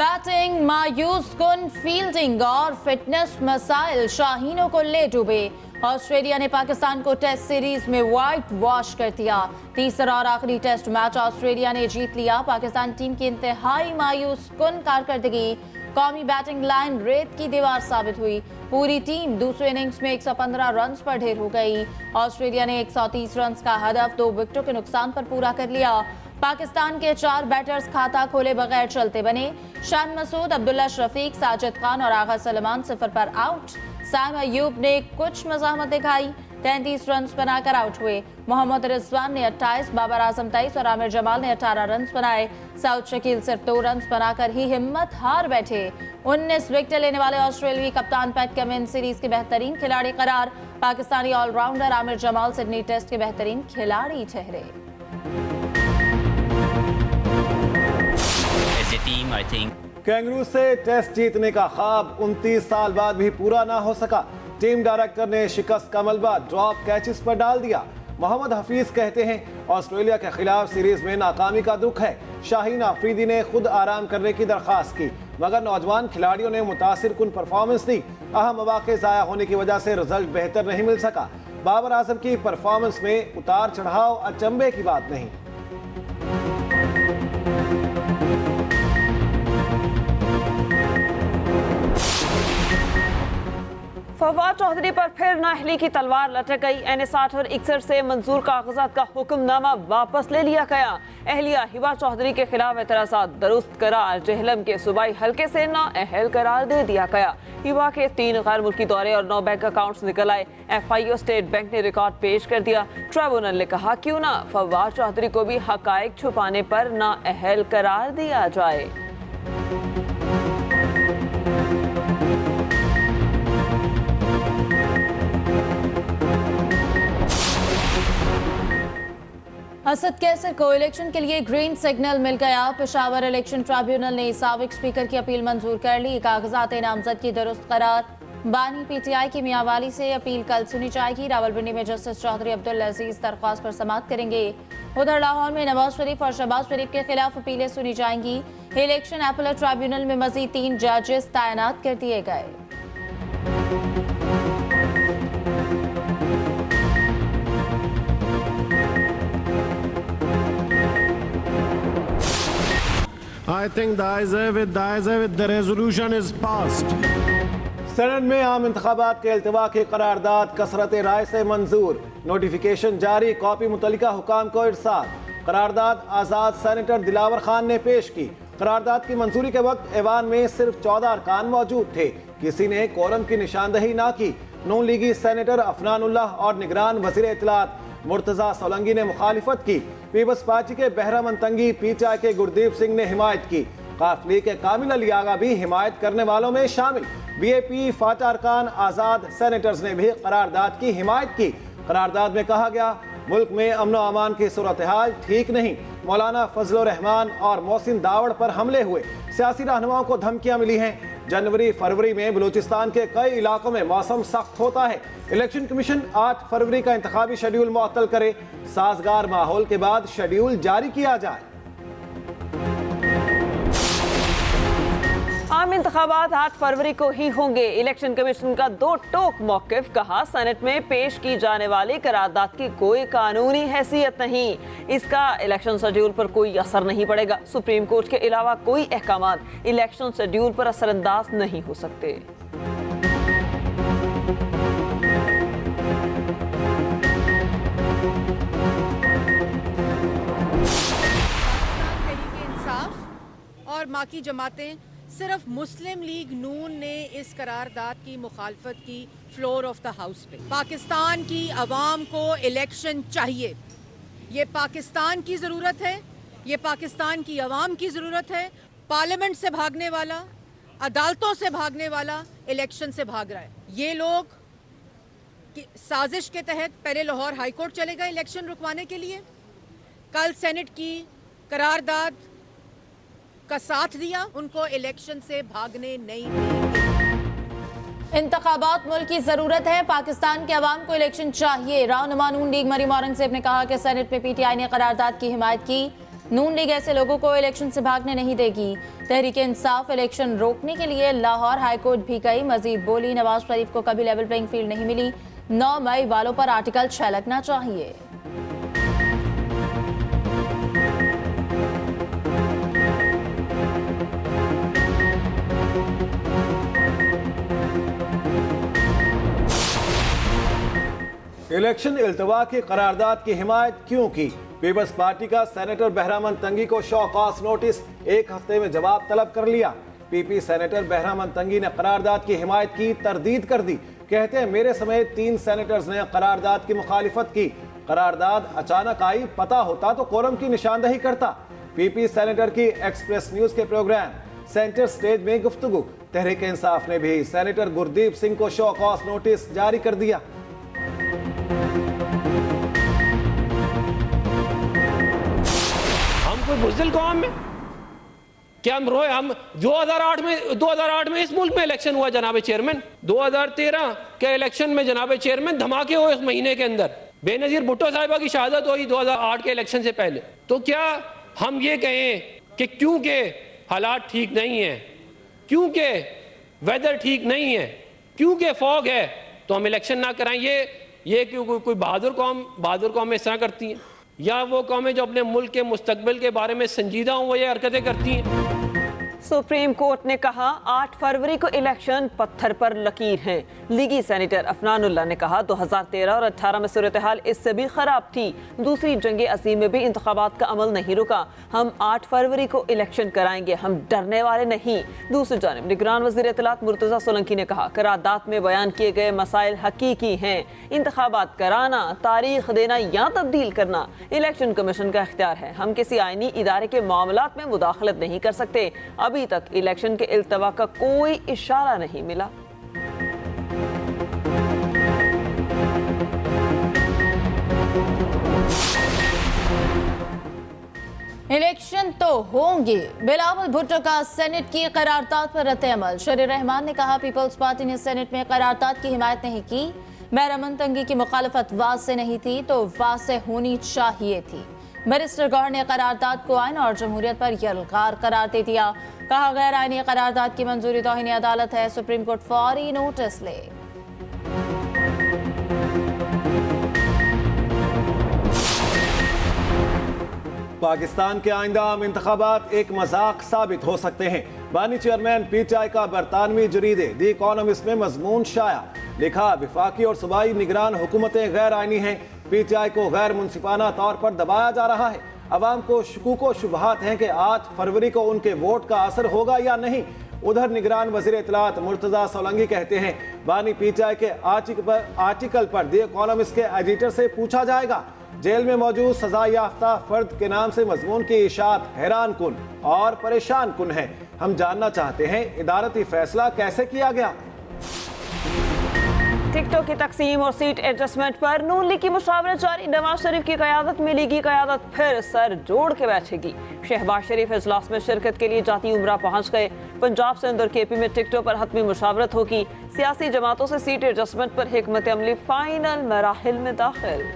Batting, मायूस कुन fielding और फिटनेस मसाइल शाहीनों को ले डूबे। ऑस्ट्रेलिया ने पाकिस्तान को टेस्ट सीरीज में व्हाइट वॉश कर दिया। तीसरा और आखिरी टेस्ट मैच ऑस्ट्रेलिया ने जीत लिया। पाकिस्तान टीम की इंतहाई मायूस कुन कारकर्दगी कौमी बैटिंग लाइन रेत की दीवार साबित हुई। पूरी टीम दूसरे इनिंग्स में 115 रन पर ढेर हो गई। ऑस्ट्रेलिया ने 130 रन का हदफ 2 विकेटों के नुकसान पर पूरा कर लिया। पाकिस्तान के 4 बैटर्स खाता खोले बगैर चलते बने। शान मसूद, अब्दुल्ला शफीक, साजिद खान और आगा सलमान 0 पर आउट। साम अयूब ने कुछ मज़ाहमत दिखाई, 33 रन बनाकर आउट हुए। मोहम्मद रिजवान ने 28, बाबर आजम 23 और आमिर जमाल ने 18 रन बनाए। साउथ शकील सिर्फ 2 रन बनाकर ही हिम्मत हार बैठे। 19 विकेट लेने वाले ऑस्ट्रेलियाई कप्तान पैट कमिंस सीरीज के बेहतरीन खिलाड़ी करार। Pakistani allrounder Aamir Jamal Sydney test के बेहतरीन खिलाड़ी ठहरे। कैंगरू से टेस्ट जीतने का ख्वाब 29 साल बाद भी पूरा ना हो सका। टीम डायरेक्टर ने शिकस्त का मलबा ड्रॉप कैचेस पर डाल दिया। मोहम्मद हफीज कहते हैं ऑस्ट्रेलिया के खिलाफ सीरीज में नाकामी का दुख है। शाहीन आफरीदी ने खुद आराम करने की दरख्वास्त की, मगर नौजवान खिलाड़ियों ने मुतासिर कुन परफॉर्मेंस दी। अहम मौके ज़ाया होने की वजह से रिजल्ट बेहतर नहीं मिल सका। बाबर आजम की परफॉर्मेंस में उतार चढ़ाव अचंभे की बात नहीं। फवाद चौधरी पर फिर नाअहली की तलवार लटक गई। NA60 और इक्सर से मंजूर कागजात का हुक्मनामा वापस ले लिया गया। अहलिया हिबा चौधरी के खिलाफ एतराज़ात दुरुस्त करार जेहलम के सूबाई हल्के से नाअहल करार दे दिया गया। हिबा के 3 गैर मुल्की दौरे और 9 बैंक अकाउंट्स निकल आए। FIO स्टेट बैंक ने रिकॉर्ड पेश कर दिया। ट्रिब्यूनल ने कहा क्यों ना फवाद चौधरी को भी हकायक छुपाने पर नाअहल करार दिया जाए। असद कैसर को इलेक्शन के लिए ग्रीन सिग्नल मिल गया। पेशावर इलेक्शन ट्रिब्यूनल ने साबिक स्पीकर की अपील मंजूर कर ली। कागजात नामजद की दुरुस्त करार। बानी PTI की मियांवाली से अपील कल सुनी जाएगी। रावलपिंडी में जस्टिस चौधरी अब्दुल अजीज दरख्वास्त पर समाअत करेंगे। उधर लाहौर में नवाज शरीफ और शहबाज शरीफ के खिलाफ अपीलें सुनी जाएंगी। इलेक्शन अपील ट्रिब्यूनल में मजीद 3 जजेस तैनात कर दिए गए। I think the ayes with the resolution is passed. Senate में आम इंतखाबात के इल्तिवा की करारदाद कसरत राय से मंजूर। नोटिफिकेशन जारी, कॉपी मुतल्लिका हुकाम को इरसाल। करारदाद आज़ाद सेनेटर दिलावर खान ने पेश की। करारदाद की मंजूरी के वक्त ऐवान में सिर्फ 14 अरकान मौजूद थे। किसी ने कोरम की निशानदही ना की। नून लीगी सेनेटर अफनानुल्लाह और निगरान वज़ीर इत्तलात मुर्तज़ा सोलंकी ने मुखालिफत की। पीपल्स पार्टी के बहरा मंतंगी PTI के गुरदीप सिंह ने हिमायत की। काफली के कामिल अली आगा भी हिमायत करने वालों में शामिल। BAP फाटा अरकान आज़ाद सेनेटर्स ने भी करारदाद की हिमायत की। करारदाद में कहा गया मुल्क में अमन व अमान की सूरत हाल ठीक नहीं। मौलाना फजल रहमान और मोहसिन दावड़ पर हमले हुए। सियासी रहनुमाओं को धमकियां मिली हैं। जनवरी फरवरी में बलूचिस्तान के कई इलाकों में मौसम सख्त होता है। इलेक्शन कमीशन 8 फरवरी का इंतखाबी शेड्यूल मुअत्तल करे। साजगार माहौल के बाद शेड्यूल जारी किया जाए। आम इंतखाबात 8 फरवरी को ही होंगे। इलेक्शन कमीशन का 2 टोक मौकिफ। कहा सेनेट में पेश की जाने वाली करारदाद की कोई कानूनी हैसियत नहीं। इसका इलेक्शन शेड्यूल पर कोई असर नहीं पड़ेगा। सुप्रीम कोर्ट के अलावा कोई अहकामात इलेक्शन शेड्यूल पर असरअंदाज नहीं हो सकते। और बाकी जमातें, सिर्फ मुस्लिम लीग नून ने इस करारदाद की मुखालफत की फ्लोर ऑफ द हाउस पे। पाकिस्तान की आवाम को इलेक्शन चाहिए। ये पाकिस्तान की ज़रूरत है, ये पाकिस्तान की आवाम की ज़रूरत है। पार्लियामेंट से भागने वाला, अदालतों से भागने वाला इलेक्शन से भाग रहा है। ये लोग साजिश के तहत पहले लाहौर हाई कोर्ट चले गए इलेक्शन रुकवाने के लिए। कल सेनेट की करारदाद का साथ दिया, उनको इलेक्शन से भागने नहीं देंगे। इंतखाबात मुल्क की जरूरत है। पाकिस्तान के अवाम को इलेक्शन चाहिए। रहनुमा नून लीग मरीम औरंगजेब ने कहा कि सेनेट में PTI ने करारदाद की हिमायत की। नून लीग ऐसे लोगों को इलेक्शन से भागने नहीं देगी। तहरीक इंसाफ इलेक्शन रोकने के लिए लाहौर हाईकोर्ट भी गई। मजीद बोली, नवाज शरीफ को कभी लेवल प्लेइंग फील्ड नहीं मिली। 9 मई वालों पर आर्टिकल 6 लगना चाहिए। इलेक्शन इल्तवा की करारदाद की हिमायत क्यों की? पीपल्स पार्टी का सेनेटर बहरामन तंगी को शो कॉज नोटिस, 1 हफ्ते में जवाब तलब कर लिया। पीपी सेनेटर बहरामन तंगी ने करारदाद की हिमायत की तरदीद कर दी। कहते हैं मेरे समेत 3 सेनेटर्स ने करारदाद की मुखालिफत की। करारदाद अचानक आई, पता होता तो कोरम की निशानदही करता। पीपी सेनेटर की एक्सप्रेस न्यूज के प्रोग्राम सेंटर स्टेज में गुफ्तगू। तहरीक इंसाफ ने भी सेनेटर गुरदीप सिंह को शो कॉज नोटिस जारी कर दिया। कोई बुज़दिल कौम में क्या हम रोए? हम 2008 में इस मुल्क में इलेक्शन हुआ जनाब चेयरमैन। 2013 के इलेक्शन में जनाब चेयरमैन धमाके हुए इस महीने के अंदर। बेनजीर भुट्टो साहिबा की शहादत हुई 2008 के इलेक्शन से पहले। तो क्या हम ये कहें कि क्योंकि हालात ठीक नहीं है, क्योंकि वेदर ठीक नहीं है, क्योंकि फॉग है तो हम इलेक्शन ना कराएं? ये क्यों कोई बहादुर कौम इस तरह करती हैं? या वो कौमें जो अपने मुल्क के मुस्तकबिल के बारे में संजीदा हों वो ये हरकतें करती हैं? सुप्रीम कोर्ट ने कहा 8 फरवरी को इलेक्शन पत्थर पर लकीर है। लीगी सेनेटर अफनानुल्लाह ने कहा 2013 और 18 में सूरत हाल इससे भी खराब थी। दूसरी जंग अजीम में भी इंतखाबात का अमल नहीं रुका। हम 8 फरवरी को इलेक्शन कराएंगे, हम डरने वाले नहीं। दूसरी जानिब निगरान वज़ीर इत्तलात मुर्तज़ा सोलंकी ने कहा करारदाद में बयान किए गए मसाइल हकीकी हैं। इंतखाबात कराना, तारीख देना या तब्दील करना इलेक्शन कमीशन का इख्तियार है। हम किसी आईनी इदारे के मामलात में मुदाखलत नहीं कर सकते। अभी तक इलेक्शन के इल्तवा का कोई इशारा नहीं मिला। इलेक्शन तो होंगे। बिलावल भुट्टो का सेनेट की करारदाद पर रद्द-ए-अमल। शरीर रहमान ने कहा पीपल्स पार्टी ने सेनेट में करारदाद की हिमायत नहीं की। बहरामन तंगी की मुखालफत वाज़े नहीं थी तो वाज़े होनी चाहिए थी। बैरिस्टर गौहर ने करारदाद को आइन और जमहूरियत पर यलगार करार दे दिया। कहा गैर आइनी करारदाद की मंजूरी तौहीन अदालत है। सुप्रीम कोर्ट फौरी नोटिस ले। पाकिस्तान के आइंदा आम इंतखाबात एक मजाक साबित हो सकते हैं। बानी चेयरमैन पीटीआई का बरतानवी जरीदे दी इकोनॉमिस्ट में मजमून शाया। लिखा विफाकी और सूबाई निगरान हुकूमतें गैर आइनी हैं। पीटीआई को गैर मुनसिफाना तौर पर दबाया जा रहा है। अवाम को शुकूक व शुबहात हैं कि 8 फरवरी को उनके वोट का असर होगा या नहीं। उधर निगरान वज़ीर इत्तलात मुर्तज़ा सोलंकी कहते हैं बानी पीटीआई के आर्टिकल पर दी इकोनॉमिस्ट के एडिटर से पूछा जाएगा। जेल में मौजूद सजा याफ्ता फर्द के नाम से मजमून की इशाअत हैरान कुन और परेशान कुन है। हम जानना चाहते हैं इदारती फैसला कैसे किया गया। टिकटों की तकसीम और सीट एडजस्टमेंट पर नून लीग की मुशावरत जारी। नवाज शरीफ की क़यादत में लीगी क़यादत फिर सर जोड़ के बैठेगी। शहबाज शरीफ इजलास में शिरकत के लिए जाती उम्रा पहुंच गए। पंजाब सिंध और केपी में टिकटों पर हतमी मुशावरत होगी। सियासी जमातों से सीट एडजस्टमेंट पर हिकमत अमली फाइनल मराहिल में दाखिल।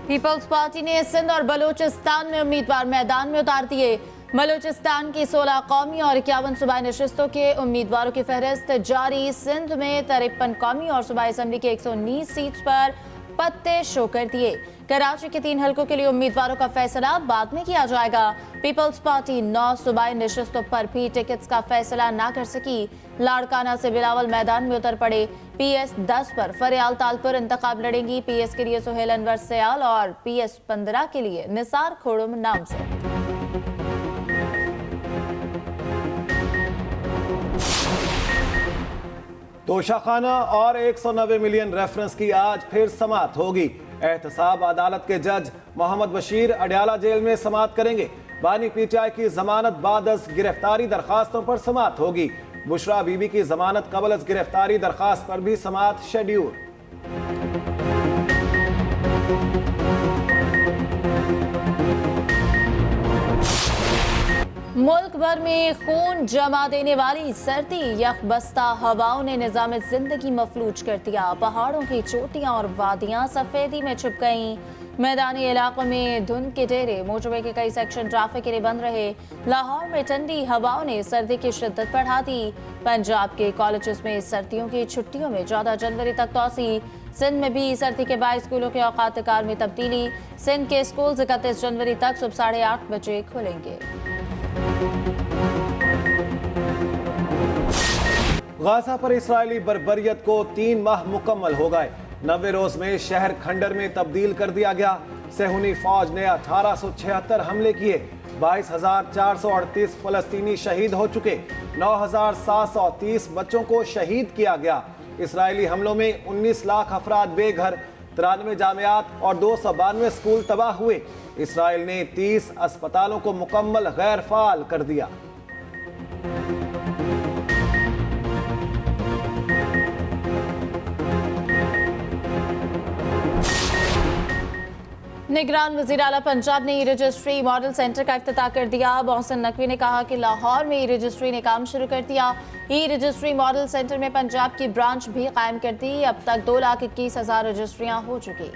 पीपल्स पार्टी ने सिंध और बलूचिस्तान में उम्मीदवार मैदान में उतार दिए। बलूचिस्तान की 16 कौमी और 51 सूबाई नशिस्तों के उम्मीदवारों की फहरिस्त जारी। सिंध में 53 कौमी और सूबाई असम्बली के 119 सीट पर पत्ते शो कर दिए। कराची के 3 हलकों के लिए उम्मीदवारों का फैसला बाद में किया जाएगा। पीपल्स पार्टी 9 सूबाई नशिस्तों पर भी टिकट्स का फैसला ना कर सकी। लाड़काना से बिलावल मैदान में उतर पड़े। PS 10 पर फरियाल तालपुर इंतखाब लड़ेंगी। PS के लिए सुहेल अनवर सयाल और PS 15 के लिए निसार खोड़ुम नाम से। तोशाखाना और 190 मिलियन रेफरेंस की आज फिर समाअत होगी। एहतसाब अदालत के जज मोहम्मद बशीर अडयाला जेल में समाअत करेंगे। बानी पीटीआई की जमानत बाद अज गिरफ्तारी दरखास्तों पर समाअत होगी। बुशरा बीबी की जमानत कबल अज गिरफ्तारी दरखास्त पर भी समाअत शेड्यूल। मुल्क भर में खून जमा देने वाली सर्दी यखबस्ता हवाओं ने निजाम जिंदगी मफलूज कर दिया। पहाड़ों की चोटियां और वादियां सफेदी में छुप गईं। मैदानी इलाकों में धुंध के डेरे, मोटरवे के कई सेक्शन ट्रैफिक के लिए बंद रहे। लाहौर में ठंडी हवाओं ने सर्दी की शिद्दत बढ़ा दी। पंजाब के कॉलेजेस में सर्दियों की छुट्टियों में 14 जनवरी तक तोसी। सिंध में भी सर्दी के बाद स्कूलों के औकात कार में तब्दीली। सिंध के स्कूल 31 जनवरी तक सुबह 8:30 बजे खुलेंगे। गाजा पर इस्राएली बर्बरियत को 3 माह मुकम्मल हो गए। 90 रोज में शहर खंडर में तब्दील कर दिया गया। सेहूनी फौज ने 1876 हमले किए। 22,438 फलस्तीनी शहीद हो चुके। 9,730 बच्चों को शहीद किया गया। इस्राएली हमलों में 19 लाख अफराद बेघर, 93 जामियात और 292 स्कूल तबाह हुए। इसराइल ने 30 अस्पतालों को मुकम्मल गैर फाल कर दिया। निगरान वज़ीर आला पंजाब ने ई रजिस्ट्री मॉडल सेंटर का इफ्तिताह कर दिया। मोहसिन नकवी ने कहा कि लाहौर में ई रजिस्ट्री ने काम शुरू कर दिया। ई रजिस्ट्री मॉडल सेंटर में पंजाब की ब्रांच भी कायम कर दी। अब तक 2,21,000 रजिस्ट्रियां हो चुकी।